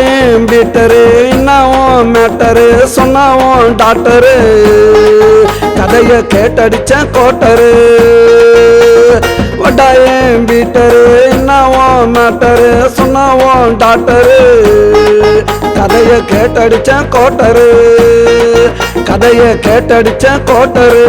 பட்டாயம் Peter என்னவும் matter சொன்னாவும் doctor கதைய கேட்டடிச்ச quarter பட்டாயம் Peter என்னவும் matter சொன்னாவும் doctor கதைய கேட்டடிச்ச quarter கதைய கேட்டடிச்ச கோட்டரு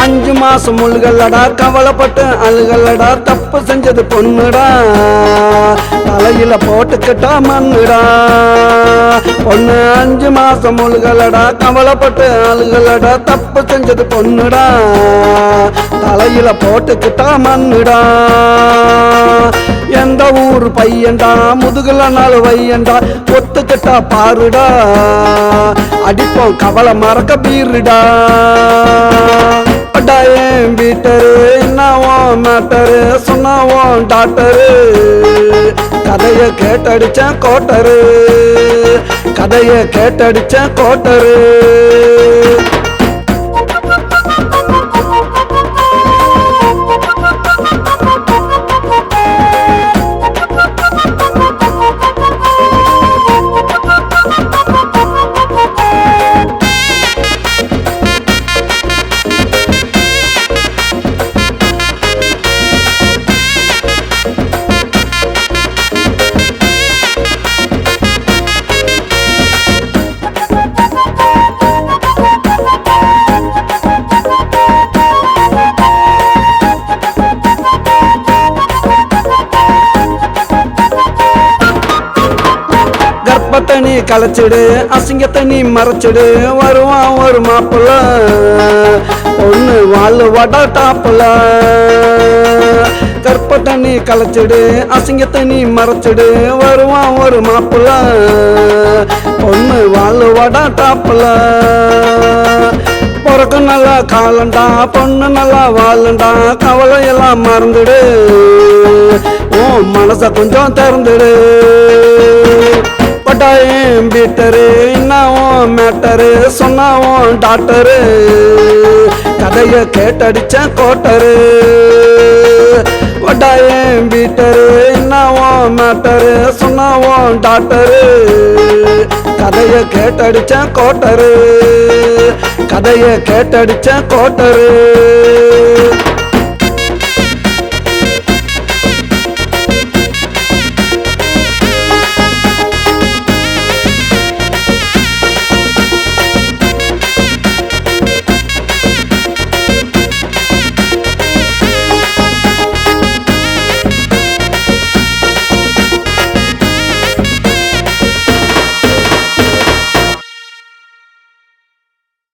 அஞ்சு மாசம் முழுகல்லடா கவலைப்பட்டு அழுகல்லடா தப்பு செஞ்சது பொண்ணுடா தலையில போட்டுக்கிட்டா மண்ணுடா பொண்ணு அஞ்சு மாசம் முழுகல்லடா கவலைப்பட்டு அழுகல்லடா தப்பு செஞ்சது பொண்ணுடா தலையில போட்டுக்கிட்டா மண்ணுடா எந்த ஊர் பையன்டா முதுகுல நாள் வையண்டா ஒத்துக்கிட்டா பாருடா அடிப்போம் கவலை மறக்க பீருடா பட்டாயம் பீட்டரு என்னவும் மேட்டரு சொன்னாவும் டாக்டரு கதைய கேட்டடிச்ச கோட்டரு கதைய கேட்டடிச்ச கோட்டரு தண்ணி களைச்சிடு அசிங்க தண்ணி மறைச்சிடு வருவான் ஒரு மாப்பிள்ள பொண்ணு வாழ் வட டாப்புல கற்ப தண்ணி களைச்சிடு அசிங்க தண்ணி மறைச்சிடு வருவான் ஒரு மாப்பிள்ள பொண்ணு வாழ் வட டாப்புல பிறக்க நல்லா காலண்டா பொண்ணு நல்லா வாழண்டா கவலை எல்லாம் மறந்துடு ஓ மனச கொஞ்சம் திறந்துடு பட்டாயம் பீட்டரு என்னவும் மேட்டரு சொன்னாவும் டாக்டரு கதைய கேட்டடிச்ச கோட்டரு பட்டாயம் பீட்டரு என்னவும் மேட்டரு சொன்னாவும் டாக்டரு கதைய கேட்டடிச்ச கோட்டரு கதைய கேட்டடிச்ச கோட்டரு